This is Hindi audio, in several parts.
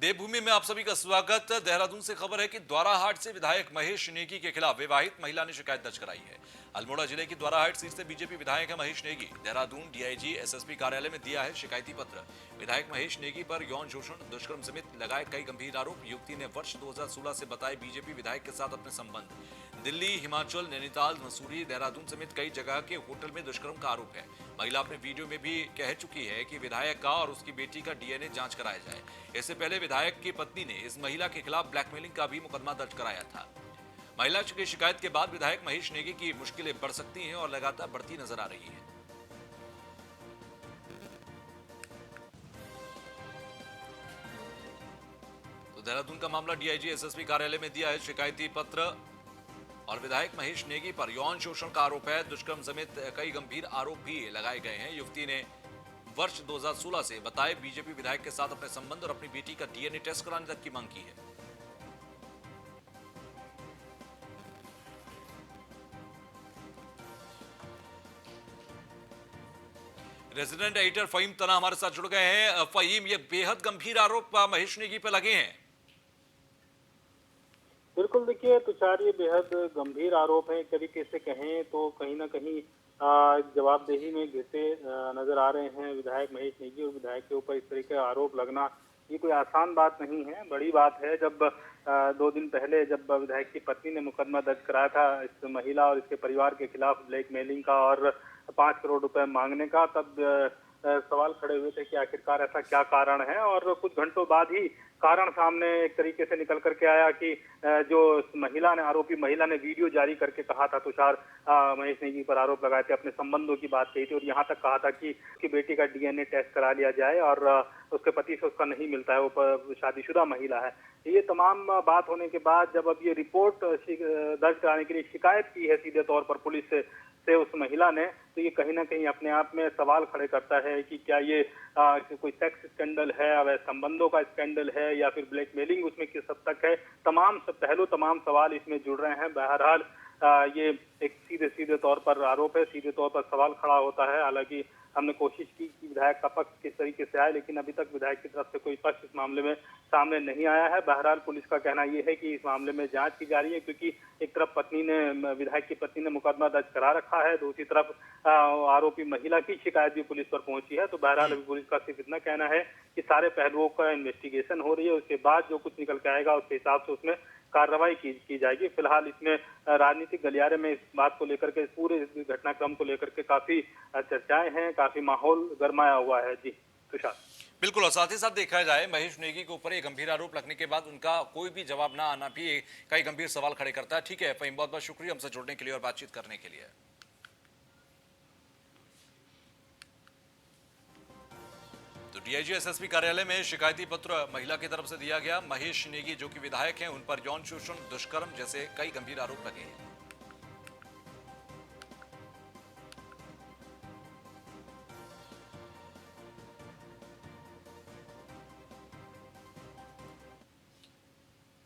देवभूमि में आप सभी का स्वागत। देहरादून से खबर है कि द्वाराहाट से विधायक महेश नेगी के खिलाफ विवाहित महिला ने शिकायत दर्ज कराई है। अल्मोड़ा जिले की द्वाराहाट सीट से बीजेपी विधायक है महेश नेगी। देहरादून डीआईजी एसएसपी कार्यालय में दिया है शिकायती पत्र। विधायक महेश नेगी पर यौन शोषण, दुष्कर्म समेत लगाए कई गंभीर आरोप। युवती ने वर्ष 2016 से बताए बीजेपी विधायक के साथ अपने संबंध। दिल्ली, हिमाचल, नैनीताल, मसूरी, देहरादून समेत कई जगह के होटल में दुष्कर्म का आरोप है। महिला अपने वीडियो में भी कह चुकी है कि विधायक का और उसकी बेटी का डीएनए जांच कराया जाए। इससे पहले विधायक की पत्नी ने इस महिला के खिलाफ ब्लैकमेलिंग का भी मुकदमा दर्ज कराया था। महिला की शिकायत के बाद विधायक महेश नेगी की मुश्किलें बढ़ सकती हैं और लगातार बढ़ती नजर आ रही है। तो देहरादून का मामला डीआईजी एसएसपी कार्यालय में दिया है शिकायती पत्र और विधायक महेश नेगी पर यौन शोषण का आरोप है। दुष्कर्म समेत कई गंभीर आरोप भी लगाए गए हैं। युवती ने वर्ष 2016 से बताए बीजेपी विधायक के साथ अपने संबंध और अपनी बेटी का डीएनए टेस्ट कराने तक की मांग की है। रेजिडेंट एडिटर फहीम तना हमारे साथ जुड़ गए हैं। फहीम, ये बेहद गंभीर आरोप महेश नेगी पे लगे हैं। बिल्कुल, देखिए तुषार, ये बेहद गंभीर आरोप है। एक तरीके से कहें तो कहीं ना कहीं जवाबदेही में घिसे नजर आ रहे हैं विधायक महेश नेगी। और विधायक के ऊपर इस तरीके का आरोप लगना ये कोई आसान बात नहीं है, बड़ी बात है। जब 2 दिन पहले जब विधायक की पत्नी ने मुकदमा दर्ज कराया था इस महिला और इसके परिवार के खिलाफ ब्लैकमेलिंग का और 5 करोड़ रुपए मांगने का, तब सवाल खड़े हुए थे कि आखिरकार ऐसा क्या कारण है। और कुछ घंटों बाद ही कारण सामने एक तरीके से निकल करके आया कि जो महिला ने, आरोपी महिला ने वीडियो जारी करके कहा था तुषार, महेश नेगी पर आरोप लगाए थे, अपने संबंधों की बात कही थी और यहाँ तक कहा था कि उसकी बेटी का डीएनए टेस्ट करा लिया जाए और उसके पति से उसका नहीं मिलता है, वो शादीशुदा महिला है। ये तमाम बात होने के बाद जब अब ये रिपोर्ट दर्ज कराने के लिए शिकायत की है सीधे तौर पर पुलिस से उस महिला ने, तो ये कहीं ना कहीं अपने आप में सवाल खड़े करता है कि क्या ये कोई सेक्स स्कैंडल है, अवैध संबंधों का स्कैंडल है या फिर ब्लैकमेलिंग उसमें किस हद तक है। तमाम सवाल इसमें जुड़ रहे हैं। बहरहाल ये एक सीधे तौर पर आरोप है, सीधे तौर पर सवाल खड़ा होता है। हालांकि हमने कोशिश की कि विधायक का पक्ष किस तरीके से आए, लेकिन अभी तक विधायक की तरफ से कोई पक्ष इस मामले में सामने नहीं आया है। बहरहाल पुलिस का कहना यह है कि इस मामले में जांच की जा रही है, क्योंकि एक तरफ विधायक की पत्नी ने मुकदमा दर्ज करा रखा है, दूसरी तरफ आरोपी महिला की शिकायत भी पुलिस पर पहुंची है। तो बहरहाल अभी पुलिस का सिर्फ इतना कहना है कि सारे पहलुओं का इन्वेस्टिगेशन हो रही है, उसके बाद जो कुछ निकल के आएगा उसके हिसाब से उसमें कार्रवाई की जाएगी। फिलहाल इसमें राजनीतिक गलियारे में इस बात को लेकर के, पूरे घटनाक्रम को लेकर के काफी चर्चाएं हैं, काफी माहौल गरमाया हुआ है। जी तुषार। बिल्कुल, और साथ ही साथ देखा जाए महेश नेगी के ऊपर एक गंभीर आरोप लगने के बाद उनका कोई भी जवाब ना आना भी कई गंभीर सवाल खड़े करता है। ठीक है फहीम, बहुत बहुत शुक्रिया हमसे जुड़ने के लिए और बातचीत करने के लिए। तो डीआईजी एसएसपी कार्यालय में शिकायती पत्र महिला की तरफ से दिया गया। महेश नेगी जो कि विधायक हैं, उन पर यौन शोषण, दुष्कर्म जैसे कई गंभीर आरोप लगे हैं।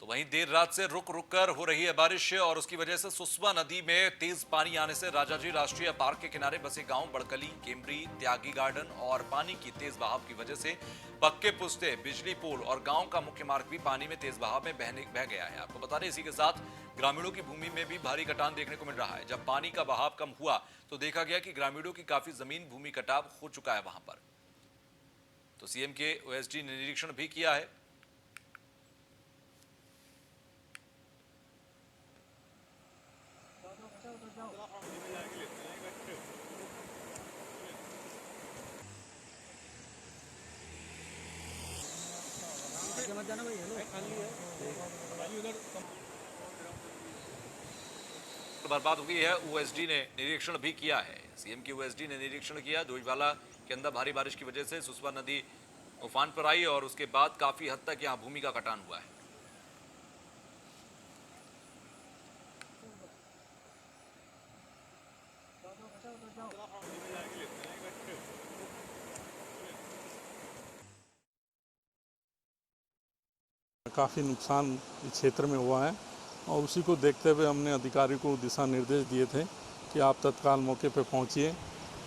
तो वहीं देर रात से रुक रुक कर हो रही है बारिश और उसकी वजह से सुसवा नदी में तेज पानी आने से राजाजी राष्ट्रीय पार्क के किनारे बसे गांव बड़कली, केमरी, त्यागी गार्डन और पानी की तेज बहाव की वजह से पक्के पुस्ते, बिजली पोल और गांव का मुख्य मार्ग भी पानी में तेज बहाव में बह गया है। आपको बता दें, इसी के साथ ग्रामीणों की भूमि में भी भारी कटान देखने को मिल रहा है। जब पानी का बहाव कम हुआ तो देखा गया कि ग्रामीणों की काफी जमीन भूमि कटाव हो चुका है वहां पर। तो सीएम के ओएसडी ने निरीक्षण भी किया है। बर्बाद हो गई है। ओएसडी ने निरीक्षण भी किया है। सीएम की ओएसडी ने निरीक्षण किया। दोईवाला के अंदर भारी बारिश की वजह से सुसवा नदी उफान पर आई और उसके बाद काफी हद तक यहां भूमि का कटान हुआ है। काफ़ी नुकसान इस क्षेत्र में हुआ है और उसी को देखते हुए हमने अधिकारी को दिशा निर्देश दिए थे कि आप तत्काल मौके पर पहुंचिए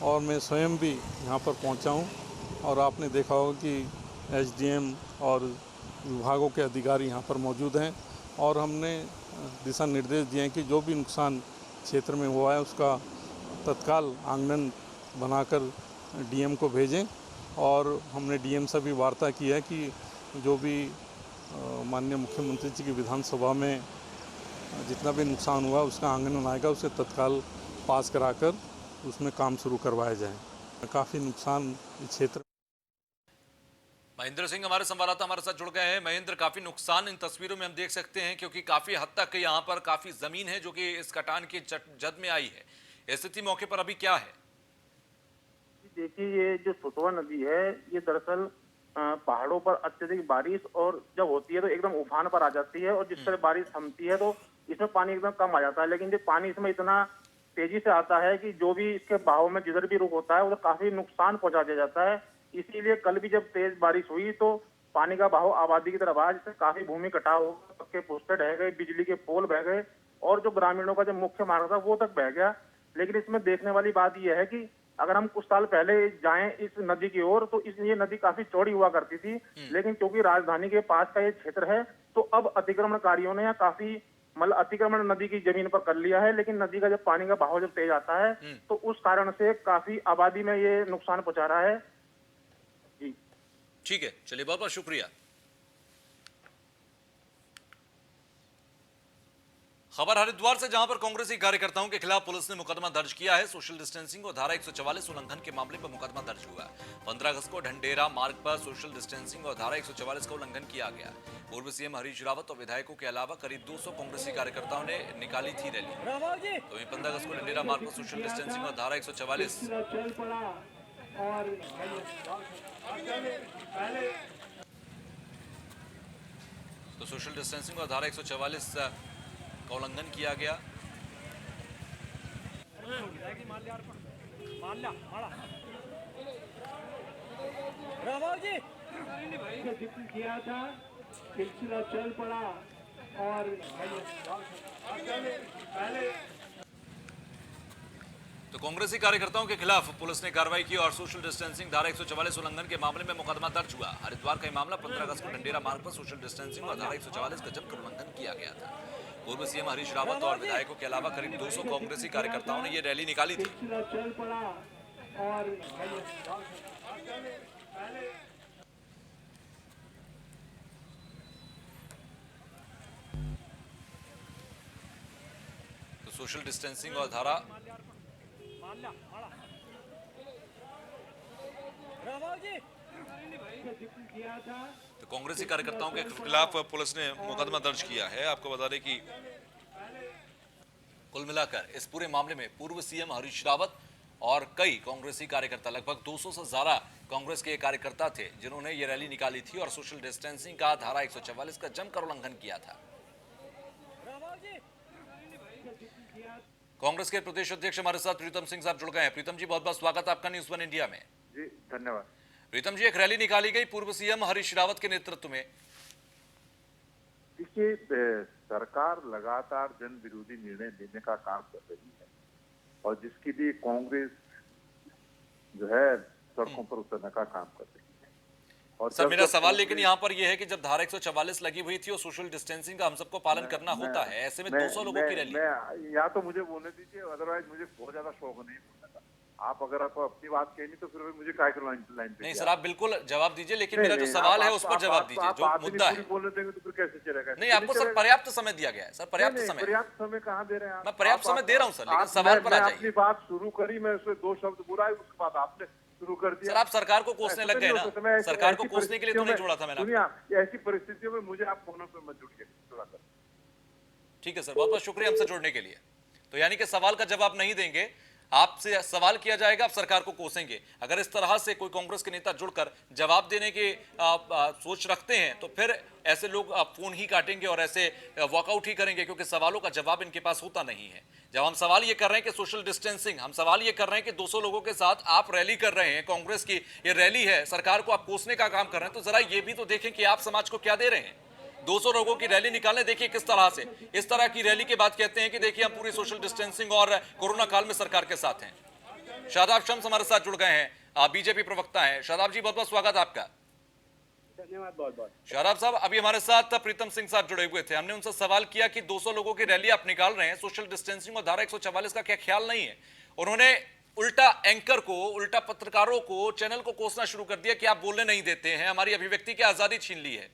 और मैं स्वयं भी यहाँ पर पहुंचा हूँ। और आपने देखा होगा कि एसडीएम और विभागों के अधिकारी यहाँ पर मौजूद हैं और हमने दिशा निर्देश दिए हैं कि जो भी नुकसान क्षेत्र में हुआ है उसका तत्काल आंगन बनाकर डीएम को भेजें। और हमने डीएम से भी वार्ता की है कि जो भी माननीय मुख्यमंत्री जी की विधानसभा में जितना भी नुकसान हुआ उसका आंगन आएगा उसे तत्काल पास कराकर उसमें काम शुरू करवाया जाए। काफ़ी नुकसान इस क्षेत्र। महेंद्र सिंह हमारे संवाददाता हमारे साथ जुड़ गए हैं। महेंद्र, काफी नुकसान इन तस्वीरों में हम देख सकते हैं क्योंकि काफी हद तक यहाँ पर काफी जमीन है जो कि इस कटान की जद में आई है। स्थिति मौके पर अभी क्या है? देखिए, ये जो सुतवा नदी है ये दरअसल पहाड़ों पर अत्यधिक बारिश और जब होती है तो एकदम उफान पर आ जाती है और जिस तरह बारिश थमती है तो इसमें पानी एकदम कम आ जाता है। लेकिन जो पानी इसमें इतना तेजी से आता है कि जो भी इसके बहाव में जिधर भी रुक होता है उधर काफी नुकसान पहुंचा दिया जाता है। इसीलिए कल भी जब तेज बारिश हुई तो पानी का बहाव आबादी की तरफ आया, जिससे काफी भूमि कटाव हो गया, पक्के पोस्टर ढह गए, बिजली के पोल बह गए और जो ग्रामीणों का जो मुख्य मार्ग था वो तक बह गया। लेकिन इसमें देखने वाली बात यह है कि अगर हम कुछ साल पहले जाएं इस नदी की ओर तो ये नदी काफी चौड़ी हुआ करती थी, लेकिन क्योंकि राजधानी के पास का ये क्षेत्र है तो अब अतिक्रमणकारियों ने काफी मतलब अतिक्रमण नदी की जमीन पर कर लिया है। लेकिन नदी का जब पानी का बहाव जब तेज आता है तो उस कारण से काफी आबादी में ये नुकसान पहुंचा रहा है। जी ठीक है, चलिए बहुत बहुत शुक्रिया। खबर हरिद्वार से, जहां पर कांग्रेसी कार्यकर्ताओं के खिलाफ पुलिस ने मुकदमा दर्ज किया है। सोशल डिस्टेंसिंग और धारा 144 उल्लंघन के मामले में मुकदमा दर्ज हुआ है। 15 अगस्त को ढंडेरा मार्ग पर सोशल डिस्टेंसिंग और धारा 144 का उल्लंघन किया गया। पूर्व सीएम हरीश रावत और विधायकों के अलावा करीब 200 कांग्रेसी कार्यकर्ताओं ने निकाली थी रैली। तो 15 अगस्त को ढंडेरा मार्ग पर सोशल डिस्टेंसिंग और धारा 144 तो सोशल डिस्टेंसिंग और धारा 144 का उल्लंघन किया गया। किया था, सिलसिला चल पड़ा और तो कांग्रेसी कार्यकर्ताओं के खिलाफ पुलिस ने कार्रवाई की और सोशल डिस्टेंसिंग धारा 144 उल्लंघन के मामले में मुकदमा दर्ज हुआ। हरिद्वार का मामला 15 अगस्त को ढंडेरा मार्ग पर सोशल डिस्टेंसिंग और धारा 144 का जमकर उल्लंघन किया गया था। पूर्व सीएम हरीश रावत और विधायकों के अलावा करीब 200 कांग्रेसी कार्यकर्ताओं ने ये रैली निकाली थी। चल पड़ा और तो सोशल डिस्टेंसिंग और धारा तो कांग्रेसी कार्यकर्ताओं के खिलाफ पुलिस ने मुकदमा दर्ज किया है। आपको बता दें कि कुल मिलाकर इस पूरे मामले में पूर्व सीएम हरीश रावत और कई कांग्रेसी कार्यकर्ता, लगभग 200 से ज्यादा कांग्रेस के कार्यकर्ता थे जिन्होंने ये रैली निकाली थी और सोशल डिस्टेंसिंग का धारा 144 का जमकर उल्लंघन किया था। कांग्रेस के प्रदेश अध्यक्ष हमारे साथ प्रीतम सिंह साहब जुड़ गए हैं। प्रीतम जी, बहुत बहुत स्वागत आपका न्यूज़ वन इंडिया में। जी धन्यवाद। प्रीतम जी, एक रैली निकाली गई पूर्व सीएम हरीश रावत के नेतृत्व में। देखिए, सरकार लगातार जन विरोधी निर्णय लेने का काम कर रही है और जिसके लिए कांग्रेस जो है सड़कों पर उतरने का काम कर रही है। और सर, मेरा सवाल लेकिन यहाँ पर यह है कि जब धारा 144 लगी हुई थी और सोशल डिस्टेंसिंग का हम सबको पालन करना होता है, ऐसे में 200 लोगों की रैली। या तो मुझे बोलने दीजिए, अदरवाइज मुझे बहुत ज्यादा शौक नहीं बोलने का। आप अगर आपको अपनी बात कहनी तो फिर मुझे काय कर लाइन पे। नहीं सर, आप बिल्कुल जवाब दीजिए, लेकिन मेरा जो सवाल है उस पर जवाब दीजिए, जो मुद्दा है। बोलने देंगे तो फिर कैसे चलेगा? नहीं, आपको सर पर्याप्त समय दिया गया है। सर, पर्याप्त समय। पर्याप्त समय कहाँ दे रहे हैं? मैं पर्याप्त समय दे रहा हूँ सर, लेकिन सवाल पर आ जाइए। अपनी बात शुरू करी, मैं उसमें 2 शब्द बोला, उसके बाद आपने शुरू कर दिया। सर, आप सरकार को कोसने लग गए ना। सरकार को कोसने के लिए तो नहीं जोड़ा था मैंने। दुनिया ऐसी परिस्थितियों में मुझे आप फोनों पे मत जुड़िए। ठीक है सर, बहुत बहुत शुक्रिया हमसे जुड़ने के लिए। तो यानी कि सवाल का जवाब नहीं देंगे, आपसे सवाल किया जाएगा, आप सरकार को कोसेंगे। अगर इस तरह से कोई कांग्रेस के नेता जुड़कर जवाब देने की सोच रखते हैं तो फिर ऐसे लोग फोन ही काटेंगे और ऐसे वॉकआउट ही करेंगे, क्योंकि सवालों का जवाब इनके पास होता नहीं है। जब हम सवाल ये कर रहे हैं कि सोशल डिस्टेंसिंग, हम सवाल ये कर रहे हैं कि 200 लोगों के साथ आप रैली कर रहे हैं, कांग्रेस की ये रैली है, सरकार को आप कोसने का काम कर रहे हैं, तो जरा ये भी तो देखें कि आप समाज को क्या दे रहे हैं। 200 लोगों की रैली निकालने, देखिए किस तरह से इस तरह की रैली के बाद कहते हैं कि देखिए हम पूरी सोशल डिस्टेंसिंग और कोरोना काल में सरकार के साथ हैं। शादाब शम्स हमारे साथ जुड़ गए हैं, बीजेपी प्रवक्ता हैं। शादाब जी, बहुत बहुत स्वागत आपका। धन्यवाद बहुत बहुत। शादाब साहब, अभी हमारे साथ प्रीतम सिंह साहब जुड़े हुए थे। हमने उनसे सवाल किया कि 200 लोगों की रैली आप निकाल रहे हैं, सोशल डिस्टेंसिंग और धारा 144 का क्या ख्याल नहीं है? उन्होंने उल्टा एंकर को, उल्टा पत्रकारों को, चैनल को कोसना शुरू कर दिया कि आप बोलने नहीं देते हैं, हमारी अभिव्यक्ति की आजादी छीन ली है।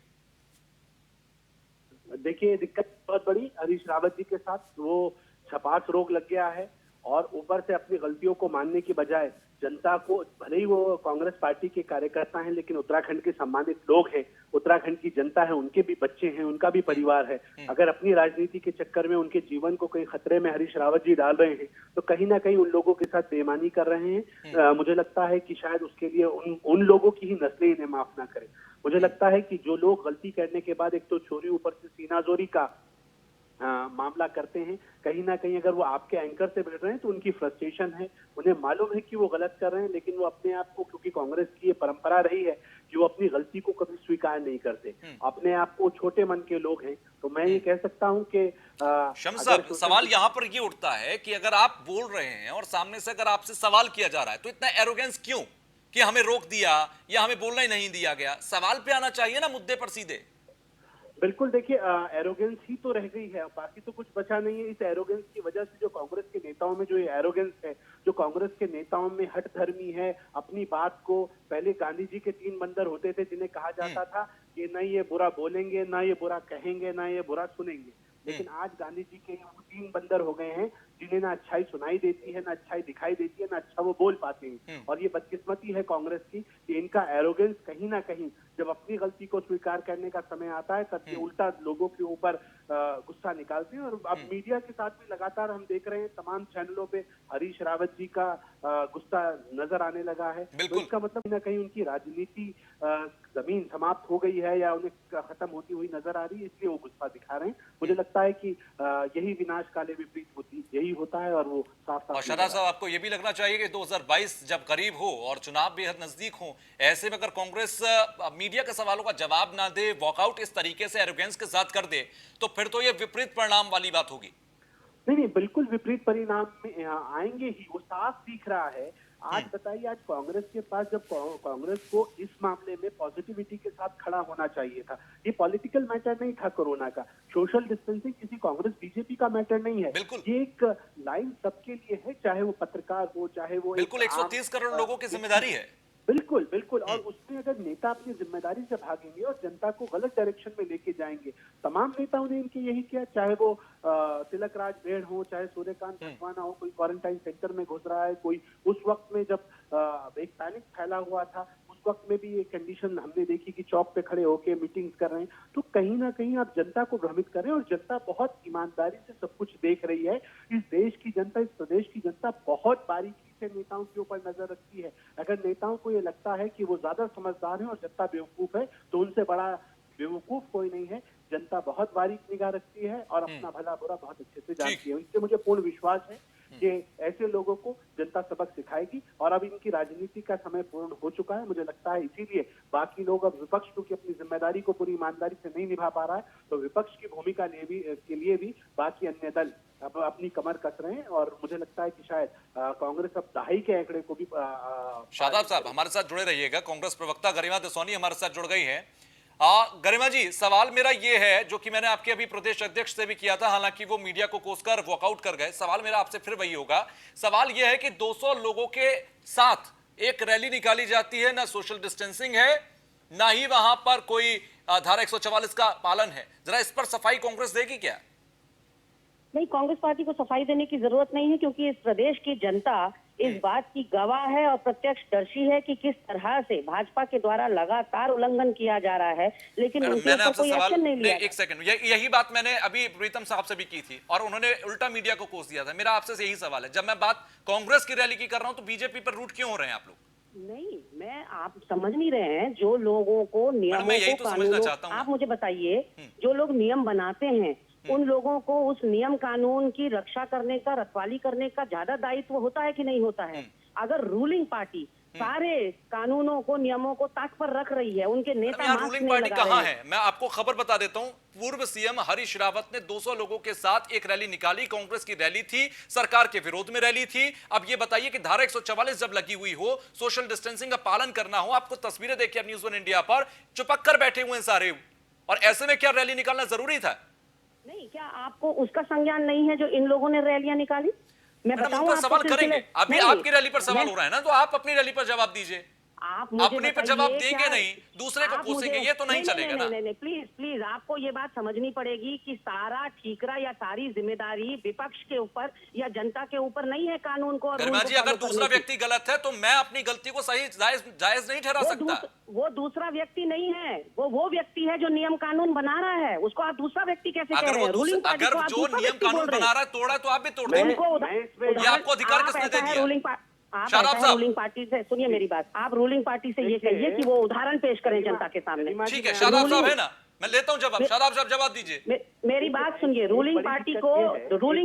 देखिए, दिक्कत बहुत बड़ी हरीश रावत जी के साथ, वो छपाक रोग लग गया है और ऊपर से अपनी गलतियों को मानने की बजाय जनता को, भले ही वो कांग्रेस पार्टी के कार्यकर्ता हैं लेकिन उत्तराखंड के सम्मानित लोग हैं, उत्तराखंड की जनता है, उनके भी बच्चे हैं, उनका भी परिवार है। अगर अपनी राजनीति के चक्कर में उनके जीवन को कहीं खतरे में हरीश रावत जी डाल रहे हैं तो कहीं ना कहीं उन लोगों के साथ बेईमानी कर रहे हैं। मुझे लगता है कि शायद उसके लिए उन लोगों की ही नस्लें इन्हें माफ ना करें। मुझे लगता है कि जो लोग गलती करने के बाद एक तो चोरी ऊपर से सीनाजोरी का मामला करते हैं, कहीं ना कहीं अगर वो आपके एंकर से भिड़ रहे हैं तो उनकी फ्रस्ट्रेशन है, उन्हें मालूम है कि वो गलत कर रहे हैं, लेकिन वो अपने आप को, क्योंकि कांग्रेस की ये परंपरा रही है कि वो अपनी गलती को कभी स्वीकार नहीं करते, अपने आप को छोटे मन के लोग हैं। तो मैं ये कह सकता हूं कि शम्स साहब, सवाल यहां पर ये उठता है कि अगर आप बोल रहे हैं और सामने से अगर आपसे सवाल किया जा रहा है तो इतना एरोगेंस क्यों कि हमें रोक दिया या हमें बोलना ही नहीं दिया गया? सवाल पे आना चाहिए ना, मुद्दे पर सीधे। बिल्कुल, देखिए, एरोगेंस ही तो रह गई है, बाकी तो कुछ बचा नहीं है। इस एरोगेंस की वजह से जो कांग्रेस के नेताओं में जो ये एरोगेंस है, जो कांग्रेस के नेताओं में हठ धर्मी है, अपनी बात को, पहले गांधी जी के 3 बंदर होते थे जिन्हें कहा जाता था कि ना ये बुरा बोलेंगे, ना ये बुरा कहेंगे, ना ये बुरा सुनेंगे, लेकिन आज गांधी जी के 3 बंदर हो गए हैं जिन्हें ना अच्छाई सुनाई देती है, ना अच्छाई दिखाई देती है, ना अच्छा वो बोल पाते हैं। और ये बदकिस्मती है कांग्रेस की कि इनका एरोगेंस कहीं ना कहीं जब अपनी गलती को स्वीकार करने का समय आता है तब ये उल्टा लोगों के ऊपर गुस्सा निकालते हैं। और अब मीडिया के साथ भी लगातार हम देख रहे हैं, तमाम चैनलों पे हरीश रावत जी का गुस्सा नजर आने लगा है। तो इसका मतलब कहीं ना कहीं उनकी राजनीति जमीन समाप्त हो गई है या उन्हें खत्म होती हुई नजर आ रही है, इसलिए वो गुस्सा दिखा रहे हैं। मुझे लगता है कि यही विनाश काले विपरीत यही होता है और वो साफ और शादाब साहब, आपको ये भी लगना चाहिए कि 2022 जब करीब हो और चुनाव बेहद नजदीक हो, ऐसे में अगर कांग्रेस मीडिया के सवालों का जवाब ना दे, वॉकआउट इस तरीके से एरोगेंस के साथ कर दे, तो फिर तो ये विपरीत परिणाम वाली बात होगी। नहीं, बिल्कुल विपरीत परिणाम में आएंगे ही, वो साफ दिख रहा है। आज बताइए, आज कांग्रेस के पास, जब कांग्रेस को इस मामले में पॉजिटिविटी के साथ खड़ा होना चाहिए था, ये पॉलिटिकल मैटर नहीं था कोरोना का, सोशल डिस्टेंसिंग किसी कांग्रेस बीजेपी का मैटर नहीं है, ये एक लाइन सबके लिए है, चाहे वो पत्रकार हो, चाहे वो बिल्कुल 130 करोड़ लोगों की जिम्मेदारी है। बिल्कुल बिल्कुल। और उसमें अगर नेता अपनी जिम्मेदारी से भागेंगे और जनता को गलत डायरेक्शन में लेके जाएंगे, तमाम नेताओं ने इनके यही किया, चाहे वो तिलक राज भेड़ हो, चाहे सूर्यकांत धस्माना हो, कोई क्वारंटाइन सेंटर में घुस रहा है, कोई उस वक्त में जब एक पैनिक फैला हुआ था, उस वक्त में भी ये कंडीशन हमने देखी कि चौक पे खड़े होके मीटिंग्स कर रहे हैं। तो कहीं ना कहीं आप जनता को भ्रमित कर रहे हैं और जनता बहुत ईमानदारी से सब कुछ देख रही है। इस देश की जनता, इस प्रदेश की जनता बहुत बारीकी से नेताओं के ऊपर नजर रखती है। अगर नेताओं को ये लगता है कि वो ज्यादा समझदार हैं और जनता बेवकूफ है, तो उनसे बड़ा बेवकूफ कोई नहीं है। जनता बहुत बारीक निगाह रखती है और अपना भला बुरा बहुत अच्छे से जानती है। इससे मुझे पूर्ण विश्वास है कि ऐसे लोगों को जनता सबक सिखाएगी और अब इनकी राजनीति का समय पूर्ण हो चुका है। मुझे लगता है इसीलिए बाकी लोग, अब विपक्ष क्योंकि अपनी जिम्मेदारी को पूरी ईमानदारी से नहीं निभा पा रहा है, तो विपक्ष की भूमिका के लिए भी बाकी अन्य दल अब अपनी कमर कस रहे हैं और मुझे लगता है कि शायद कांग्रेस अब दहाई के आंकड़े को भी शादाब साहब हमारे साथ जुड़े रहिएगा। कांग्रेस प्रवक्ता गरिमा दसौनी हमारे साथ जुड़ गई हैं। गरिमा जी, सवाल मेरा ये है, जो कि मैंने आपके अभी प्रदेश अध्यक्ष से भी किया था, हालांकि वो मीडिया को कोसकर वॉकआउट कर गए। सवाल मेरा आपसे फिर वही होगा। सवाल ये है कि 200 लोगों के साथ एक रैली निकाली जाती है, ना सोशल डिस्टेंसिंग है, ना ही वहां पर कोई धारा 144 का पालन है। जरा इस पर सफाई कांग्रेस देगी क्या? नहीं, कांग्रेस पार्टी को सफाई देने की जरूरत नहीं है, क्योंकि इस प्रदेश की जनता इस बात की गवाह है और प्रत्यक्षदर्शी है कि किस तरह से भाजपा के द्वारा लगातार उल्लंघन किया जा रहा है, लेकिन उनके ऊपर कोई एक्शन नहीं लिया। एक सेकंड, यही बात मैंने अभी प्रीतम साहब से भी की थी और उन्होंने उल्टा मीडिया को कोस दिया था। मेरा आपसे यही सवाल है, जब मैं बात कांग्रेस की रैली की कर रहा हूं तो बीजेपी पर रूट क्यों हो रहे हैं आप लोग? नहीं, आप समझ नहीं रहे हैं। जो लोगों को नियमों को, कानूनों, आप मुझे बताइए, जो लोग नियम बनाते हैं उन लोगों को उस नियम कानून की रक्षा करने का, रखवाली करने का ज्यादा दायित्व होता है कि नहीं होता है? अगर रूलिंग पार्टी सारे कानूनों को, नियमों को ताक पर रख रही है। उनके नेता यहाँ मास्क रूलिंग नहीं पार्टी लगा कहाँ रहे हैं। है? मैं आपको खबर बता देता हूं, पूर्व सीएम हरीश रावत ने 200 लोगों के साथ एक रैली निकाली। कांग्रेस की रैली थी, सरकार के विरोध में रैली थी। अब ये बताइए कि धारा 144 जब लगी हुई हो, सोशल डिस्टेंसिंग का पालन करना हो, आपको तस्वीरें देखिए अब न्यूज़ 1 इंडिया पर, चुपक कर बैठे हुए हैं सारे, और ऐसे में क्या रैली निकालना जरूरी था? नहीं, क्या आपको उसका संज्ञान नहीं है जो इन लोगों ने रैलियां निकाली? मैं मैडम, बताऊं उन पर आपको सवाल सिलसिले- करेंगे। अभी नहीं, आपकी रैली पर सवाल मैं- हो रहा है ना, तो आप अपनी रैली पर जवाब दीजिए। आप मुझे अपने पर बताइए जवाब देंगे क्या- नहीं, दूसरे को आप कोसेंगे, मुझे- ये तो नहीं चलेगा ना। नहीं, प्लीज प्लीज, आपको ये बात समझनी पड़ेगी कि सारा ठीकरा या सारी जिम्मेदारी विपक्ष के ऊपर या जनता के ऊपर नहीं है कानून को और गरिमा रूल को जी, अगर follow दूसरा करने की। व्यक्ति गलत है तो मैं अपनी गलती को सही जायज नहीं ठहरा सकता। वो दूसरा व्यक्ति नहीं है, वो व्यक्ति है जो नियम कानून बना रहा है, उसको आप दूसरा व्यक्ति कैसे कह रहे हैं? रूलिंग पार्टी अगर को आप जो दूसरा नियम व्यक्ति कानून बोल रहे हैं। बना रहा है तोड़ा, तो आप भी तोड़ देंगे। ये आपको अधिकार किसने दे दिया? शादाब साहब, रूलिंग पार्टी से सुनिए मेरी बात, आप रूलिंग पार्टी से ये कहिए कि वो उदाहरण पेश करें जनता के सामने। ठीक है, शादाब साहब है ना, मैं लेता हूं जवाब। शादाब साहब जवाब दीजिए। मेरी बात सुनिए, रूलिंग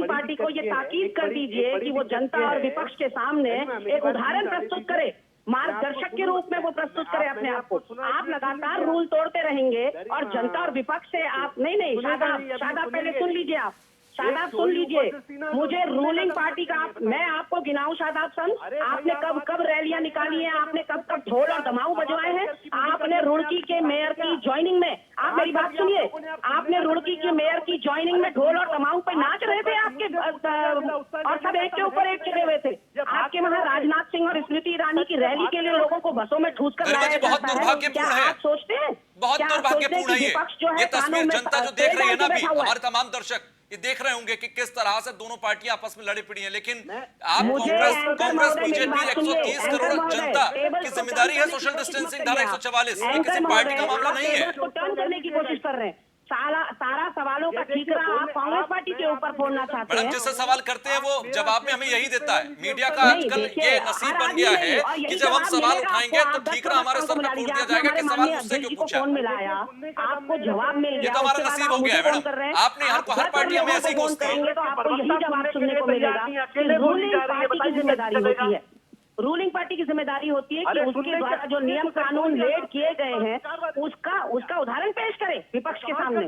पार्टी को ये ताकीद कर दीजिए कि वो जनता और विपक्ष के सामने एक उदाहरण प्रस्तुत करे, मार्गदर्शक के रूप में वो प्रस्तुत करे अपने आप को। आप लगातार रूल तोड़ते रहेंगे और जनता और विपक्ष से आप नहीं, शादाब पहले सुन लीजिए, आप शादाब सुन लीजिए, मुझे रूलिंग पार्टी का मैं आपको गिनाऊं शादाब सन, आपने कब रैलियां निकाली हैं, आपने कब ढोल और दमाऊ बजवाए हैं? आपने रुड़की के मेयर की ज्वाइनिंग में, आप मेरी बात सुनिए, आपने रुड़की के मेयर की ज्वाइनिंग में ढोल और दमाऊ पे नाच रहे थे आपके, और सब एक के ऊपर एक चढ़े हुए थे। आपके वहाँ राजनाथ सिंह और स्मृति ईरानी की रैली के लिए लोगों को बसों में ठूस कर लाया बहुत जाता है। दुर्भाग्यपूर्ण क्या है, आप सोचते हैं? बहुत क्या आप दुर्भाग्यपूर्ण सोचते हैं है कि विपक्ष जो ये है तस्वीर कानून में जनता जो तेल देख रही है डाल ना, के अभी बैठा हुआ है। हमारे तमाम दर्शक ये देख रहे होंगे कि किस तरह से दोनों पार्टियां आपस में लड़ी पड़ी हैं। लेकिन आप मुझे कांग्रेस एंकर बीजेपी महोदय, 130 करोड़ जनता की जिम्मेदारी है सोशल डिस्टेंसिंग धारा 144, ये किसी पार्टी का मामला नहीं है। टर्न करने की कोशिश कर रहे हैं। सारा सवालों का ठीकरा आप कांग्रेस पार्टी के ऊपर फोड़ना चाहते हैं। मैडम, जिससे सवाल करते हैं वो जवाब में हमें यही देता है। मीडिया का नहीं, आजकल देखिए, ये नसीब हर बन आदमी गया नहीं, है और कि यही जब हम जवाब सवाल मिलेगा उठाएंगे आपको, तो आप 10 ठीकरा हमारे सर मिला पर फोड़ लीजिए। दिया आपने जाएगा कि हमारे सवाल माननीय मुझसे क्यों अध्यक्ष को पूछा। फोन मिलाया, आपको जवाब मिल ये गया, तो हमारा उसके बाद नसीब आप हो गया है मुझे फोन मैडम। कर रहे हैं। आपने हर आप हर पार्टी में ऐसी फोन घुसती है। करेंगे तो आपको यही जवाब सुनने को मिलेगा कि रूलिंग पार्टी की जिम्मेदारी होती है, रूलिंग पार्टी की जिम्मेदारी होती है कि उसके द्वारा जो नियम कानून लेट किए गए हैं उसका उदाहरण पेश करे विपक्ष के सामने।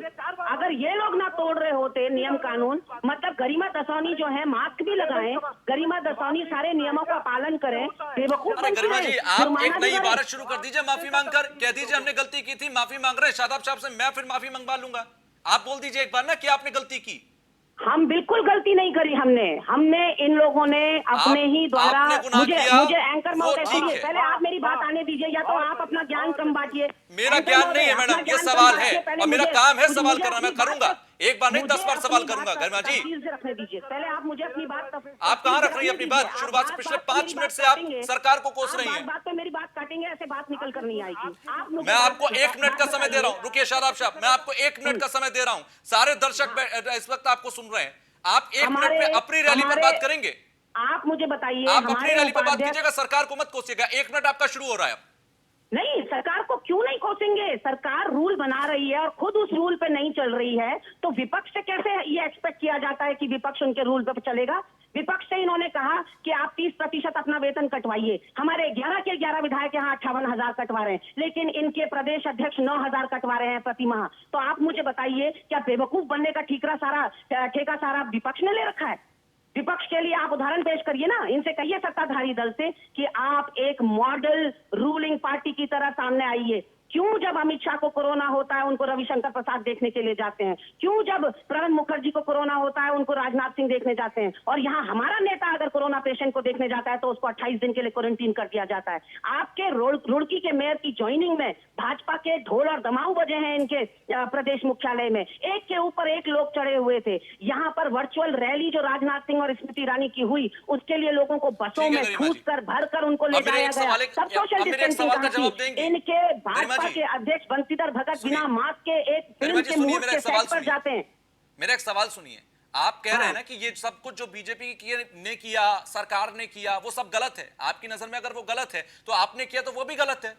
अगर ये लोग ना तोड़ रहे होते नियम कानून, मतलब गरिमा दसौनी जो है मास्क भी लगाएं, गरिमा दसौनी सारे नियमों का पालन करें, बेवकूफ अरे गरिमा जी, आप जुर्माना एक भी नई भरें। इबारत शुरू कर दीजिए, माफी मांगकर कह दीजिए हमने गलती की थी, माफी मांग रहे हैं शादाब साहब से, मैं फिर माफी मंगवा लूंगा। आप बोल दीजिए एक बार ना कि आपने गलती की। हम बिल्कुल गलती नहीं करी, हमने इन लोगों ने अपने ही द्वारा, आपने गुनाह मुझे किया, एंकर वो महोदय ठीक सुनिए, है। पहले आप मेरी बात आने दीजिए, या तो आप अपना ज्ञान कम बांटिए। मेरा एंकर ज्ञान महोदय, नहीं है अपना मैडम, ये ज्ञान कम सवाल बांटिए, है पहले और मेरा मुझे- काम है मुझे सवाल अपनी करना, मैं बात करूंगा। एक बार नहीं 10 बार मुझे सवाल अपनी करूंगा। बात गरिमा जी, तफसील से रखने दीजिए, पहले आप मुझे अपनी बात आप कहाँ रख रही हैं अपनी बात? शुरुआत से पिछले 5 मिनट से आप सरकार को कोस रही हैं। बात पे मेरी बात काटेंगे, ऐसे बात निकल कर नहीं आएगी। आप मुझे मैं आपको बात- 1 मिनट का बात समय दे रहा हूं, बताइए। रुकिए शादाब साहब, मैं आपको 1 मिनट का समय दे रहा हूं। सारे दर्शक इस वक्त आपको सुन रहे हैं। आप 1 मिनट में अपनी रैली पर बात करेंगे। आप मुझे बताइए, आप अपनी हमारे रैली पर बात उपाध्यक्ष- कीजिएगा, सरकार को मत कोसिएगा। 1 मिनट आपका शुरू हो रहा है अब। नहीं, सरकार को क्यों नहीं कोसेंगे? सरकार रूल बना रही है और खुद उस रूल पे नहीं चल रही है, तो विपक्ष से कैसे ये एक्सपेक्ट किया जाता है कि विपक्ष उनके रूल पे चलेगा? विपक्ष से इन्होंने कहा कि आप 30% अपना वेतन कटवाइए। हमारे 11 के 11 विधायक यहाँ 58,000 कटवा रहे हैं, लेकिन इनके प्रदेश अध्यक्ष 9,000 कटवा रहे हैं प्रति माह। तो आप मुझे बताइए, क्या बेवकूफ बनने का ठेका सारा विपक्ष ने ले रखा है? विपक्ष के लिए आप उदाहरण पेश करिए ना, इनसे कहिए सत्ताधारी दल से कि आप एक मॉडल रूलिंग पार्टी की तरह सामने आइए। क्यों जब अमित शाह को कोरोना होता है उनको रविशंकर प्रसाद देखने के लिए जाते हैं? क्यों जब प्रणब मुखर्जी को कोरोना होता है उनको राजनाथ सिंह देखने जाते हैं? और यहाँ हमारा नेता अगर कोरोना पेशेंट को देखने जाता है तो उसको 28 दिन के लिए क्वारंटीन कर दिया जाता है। आपके रुड़की के मेयर की ज्वाइनिंग में भाजपा के ढोल और दमाऊ बजे हैं इनके प्रदेश मुख्यालय में, एक के ऊपर एक लोग चढ़े हुए थे। यहाँ पर वर्चुअल रैली जो राजनाथ सिंह और स्मृति ईरानी की हुई, उसके लिए लोगों को बसों में ठूस कर भर कर उनको ले जाया गया। सब सोशल डिस्टेंसिंग। इनके भाजपा के अध्यक्ष बंशीधर भगत बिना मास्क के एक फिल्म के मुहूर्त के सेट पर जाते हैं। मेरा एक सवाल सुनिए, आप कह रहे हैं ना कि ये सब कुछ जो बीजेपी ने किया, सरकार ने किया, वो सब गलत है। आपकी नजर में अगर वो गलत है तो आपने किया तो वो भी गलत है।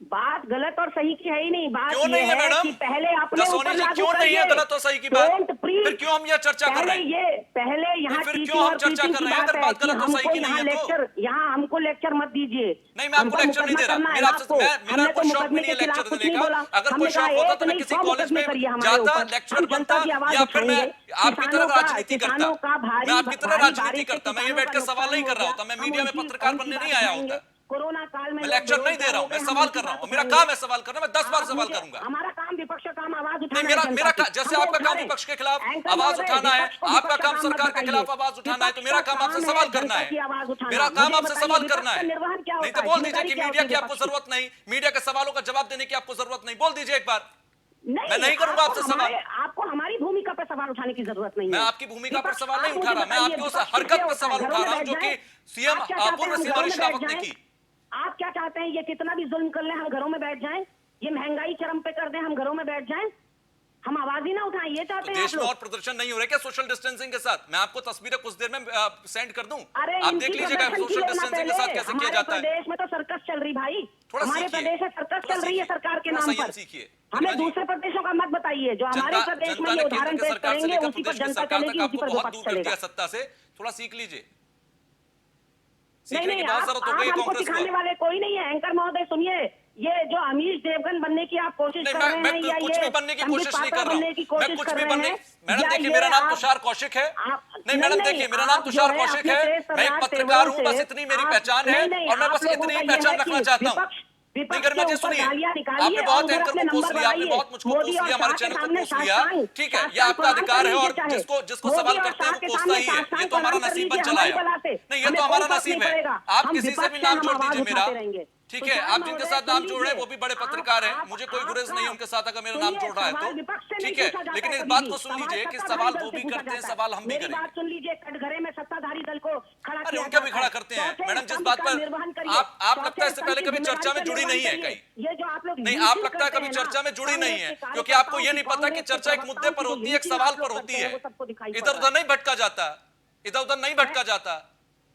बात गलत और सही की है ही नहीं। बात क्यों ये नहीं है मैडम? कि पहले आपने जसोनी ऊपर जी, लागू क्यों नहीं है करिए। गलत और सही की बात? Don't preach। फिर क्यों हम ये चर्चा कर रहे हैं? पहले यहाँ फिर teaching क्यों हम और चर्चा preaching कर की रहे हैं? बात अगर है बात कि गलत और सही हमको की नहीं यहाँ है तो? लेक्चर, यहाँ हमको लेक्चर मत दीजिए। नहीं, मैं आपको लेक्चर नहीं दे रहा। मेरा आपसे मेरा कोई शौक भी नहीं है लेक्चर देने का। अगर कोई शौक होता तो मैं किसी कॉलेज में जाता, लेक्चरर बनता, या फिर मैं आपकी तरह राजनीति करता। मैं आपकी तरह राजनीति करता। मैं ये बैठ कर सवाल नहीं कर रहा होता। मैं मीडिया में पत्रकार बनने नहीं आया होता। कोरोना काल में मैं लेक्चर नहीं दे रहा हूँ, मैं सवाल कर रहा हूँ। मेरा काम है सवाल करना। मैं 10 बार सवाल करूंगा। हमारा काम विपक्ष का काम आवाज उठाना नहीं, मेरा जैसे आपका काम विपक्ष के खिलाफ आवाज उठाना है, आपका काम सरकार के खिलाफ आवाज उठाना है, तो मेरा काम आपसे सवाल करना है। मेरा काम आपसे सवाल करना है। नहीं तो बोल दीजिए कि मीडिया की आपको जरूरत नहीं, मीडिया के सवालों का जवाब देने की आपको जरूरत नहीं। बोल दीजिए एक बार। मैं नहीं करूंगा आपसे सवाल। आपको हमारी भूमिका पर सवाल उठाने की जरूरत नहीं मैं है। आपकी भूमिका पर सवाल नहीं उठा रहा। मैं आपकी उस हरकत पर सवाल उठा रहा हूं जो कि सीएम पूर्व सीएम हरीश रावत ने की। आप क्या चाहते हैं? ये कितना भी जुल्म कर लें, हम घरों में बैठ जाएं? ये महंगाई चरम पे कर दें, हम घरों में बैठ जाएं? हम आवाज ही ना उठाएं, ये चाहते हैं देश आप में लोग? और प्रदर्शन नहीं हो रहे क्या सोशल डिस्टेंसिंग के साथ? मैं आपको तस्वीरें कुछ देर में सेंड कर दूं, अरे आप देख लीजिएगा सोशल डिस्टेंसिंग के साथ कैसे किया जाता है। प्रदेश में तो सर्कस चल रही भाई, थोड़ा हमारे सीखिए, प्रदेश में सर्कस चल रही है सरकार के थोड़ा नाम संयम पर। सीखिए। हमें दूसरे प्रदेशों का मत बताइए, जो हमारे प्रदेश में जनता ये ने उदाहरण केंद्र की पेश सरकार से करेंगे लेकर उसी पर प्रदेश की जनता सरकार चलेगी, तक उसी आपको पर बहुत विपक्ष दूर कर चलेगा। दिया सत्ता से। थोड़ा सीख लीजिए। नहीं सीखने की नहीं, बहुत आप जरूरत हो गई हमको कांग्रेस सिखाने को। वाले कोई नहीं है। एंकर महोदय सुनिए, ये जो अमीश देवगन बनने की आप कोशिश नहीं, कर रहे मैं हैं या कुछ ये भी बनने की संबित कोशिश नहीं पात्रा कर रहा बनने की हूं। मैं कोशिश कुछ कर भी रहे बनने, हैं, मैडम या देखिए ये मेरा नाम आप- तुषार कौशिक है। नहीं मैडम नहीं, देखिए मेरा नाम आप जो तुषार है कौशिक अपने है। तेज मैं एक तर्रार पत्रकार हूं, तेवरों बस से इतनी मेरी आप- पहचान है नहीं, और मैं आप बस लोगों इतनी का ही ये पहचान है रखना कि चाहता हूं। विपक्ष नहीं गरिमा के जी ऊपर सुनिए, गालियां निकालिए आपने और बहुत उधर एंकर अपने को कोस नंबर लिया, आपने बढ़ाइए। बहुत मुझको मोदी कोस और लिया, हमारे शाह के चैनल को सामने कोस लिया। साष्टांग ठीक है, ये साष्टांग आपका अधिकार है प्रणाम और कर लीजिए जिसको चाहे। सवाल मोदी और करते हैं शाह वो के कोसता सामने ही है। ये साष्टांग तो हमारा प्रणाम कर नसीब बन लीजिए चला हमारी बला से। है। नहीं ये हमें तो हमारा कोई फर्क नसीब नहीं है। पड़ेगा। आप हम किसी से विपक्ष भी हैं, नाम हम जोड़ आवाज दीजिए मेरा। उठाते रहेंगे। ठीक तो है, साहब आप जिनके महोदय साथ नाम सुन जोड़ रहे हैं लीजिए, वो भी बड़े पत्रकार हैं। आप- मुझे कोई गुरेज नहीं है उनके साथ अगर मेरा नाम सुनिए, जोड़ रहा है सवाल तो विपक्ष से नहीं ठीक है। पूछा जाता लेकिन है इस कभी बात भी। को सुन लीजिए कि सत्ताधारी सवाल दल वो से भी पूछा करते हैं, जाता है। सवाल हम भी मेरी करेंगे। बात सुन लीजिए, कटघरे में सत्ताधारी दल को खड़ा अरे किया उनका भी जाता खड़ा है। करते हैं। चौथे मैडम जिस स्तंभ बात का पर निर्वहन करिए। आप लगता है इससे चौथे पहले स्तंभ कभी की चर्चा में जिम्मेदारी जुड़ी का नहीं है निर्वहन कहीं? करिए। ये जो आप लोग नहीं, यूट्यूब आप लगता है करते कभी हैं ना, चर्चा में जुड़ी नहीं है, कांग्रेस के क्योंकि आपको ये नहीं पता कि चर्चा एक मुद्दे पर होती है, एक सवाल पर होती है। वो सबको दिखाई पड़ इधर रहा उधर नहीं भटका जाता, इधर उधर नहीं भटका जाता।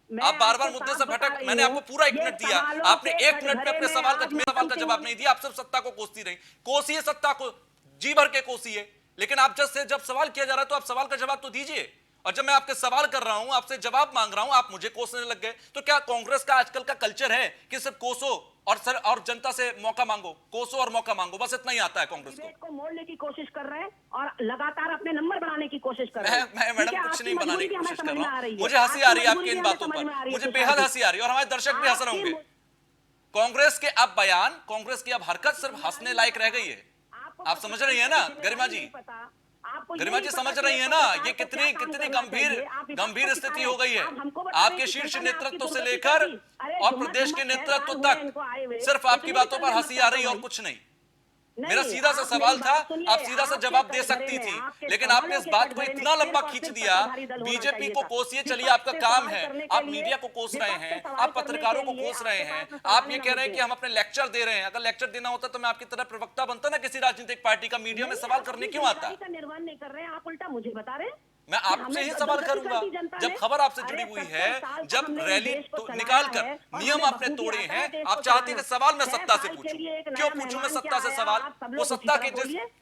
मैं आप बार बार आपको मुद्दे से साफ बता भटक, रही मैंने हूँ, आपको पूरा 1 ये मिनट दिया, सवालों आपने के 1 मिनट में कटघरे अपने में सवाल आप मेरे सवाल का जवाब नहीं दिया। आप सिर्फ सत्ता को कोसती रही। कोसिए सत्ता को, जी भर के कोसिए, लेकिन आप जब सवाल किया जा रहा है तो आप सवाल का जवाब तो दीजिए। और जब मैं आपके सवाल कर रहा हूं, आपसे जवाब मांग रहा हूं, आप मुझे कोसने लग गए। तो क्या कांग्रेस का आजकल का कल्चर है कि सिर्फ कोसो और जनता से मौका मांगो, कोसो और मौका मांगो, बस इतना ही आता है कांग्रेस को? डिबेट को मोड़ने की कोशिश कर रहे हैं और लगातार अपने नंबर बढ़ाने की कोशिश कर रहे हैं। मैं मैडम कुछ नहीं बनाने की कोशिश कर रहा हूं। मुझे हंसी आ रही है आपकी इन बातों पर, मुझे बेहद हंसी आ रही है और हमारे दर्शक भी हंस रहे होंगे। कांग्रेस के अब बयान, कांग्रेस की अब हरकत सिर्फ हंसने लायक रह गई है। आप समझ रही है ना गरिमा जी? गरिमा जी समझ रही है ना ये कितनी गंभीर स्थिति हो गई है? आपके शीर्ष नेतृत्व से लेकर और प्रदेश के नेतृत्व तक सिर्फ आपकी बातों पर हंसी आ रही है और कुछ नहीं। मेरा सीधा सा सवाल था, आप सीधा सा जवाब दे सकती थी, लेकिन आपने इस बात को इतना लंबा खींच दिया। बीजेपी को कोसिए, चलिए आपका काम है, आप मीडिया को कोस रहे हैं, आप पत्रकारों को कोस रहे हैं, आप ये कह रहे हैं कि हम अपने लेक्चर दे रहे हैं। अगर लेक्चर देना होता तो मैं आपकी तरह प्रवक्ता बनता ना किसी राजनीतिक पार्टी का, मीडिया में सवाल करने क्यों आता? निर्वहन नहीं कर रहे हैं आप, उल्टा मुझे बता रहे हैं। मैं आपसे ही सवाल करूंगा। जब खबर आपसे जुड़ी हुई है, जब रैली तो निकाल कर नियम आपने तोड़े हैं, आप चाहते हैं कि सवाल मैं सत्ता से पूछूं। क्यों पूछूं मैं सत्ता से सवाल? वो सत्ता के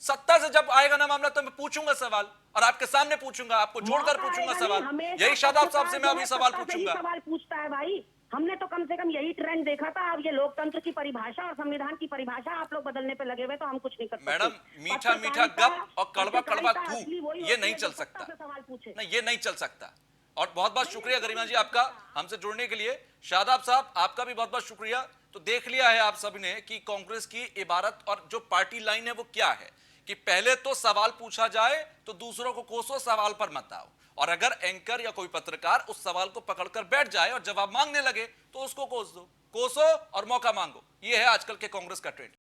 सत्ता से जब आएगा ना मामला तो मैं पूछूंगा सवाल, और आपके सामने पूछूंगा, आपको जोड़कर पूछूंगा सवाल। यही शादाब साहब से मैं अभी सवाल पूछूंगा। सवाल पूछता है भाई, हमने तो कम से कम यही ट्रेंड देखा था। अब ये लोकतंत्र की परिभाषा और संविधान की परिभाषा आप लोग बदलने पे लगे हुए, तो हम कुछ नहीं कर सकते। मैडम मीठा मीठा गप और कड़वा कड़वा थू ये नहीं चल सकता। नहीं ये नहीं चल सकता। और बहुत बहुत शुक्रिया गरिमा जी आपका हमसे जुड़ने के लिए। शादाब साहब आपका भी बहुत बहुत शुक्रिया। तो देख लिया है आप सभी ने कि कांग्रेस की इबारत और जो पार्टी लाइन है वो क्या है कि पहले तो सवाल पूछा जाए तो दूसरों को कोसो, सवाल पर मत आओ। और अगर एंकर या कोई पत्रकार उस सवाल को पकड़कर बैठ जाए और जवाब मांगने लगे तो उसको कोसो और मौका मांगो। ये है आजकल के कांग्रेस का ट्रेंड।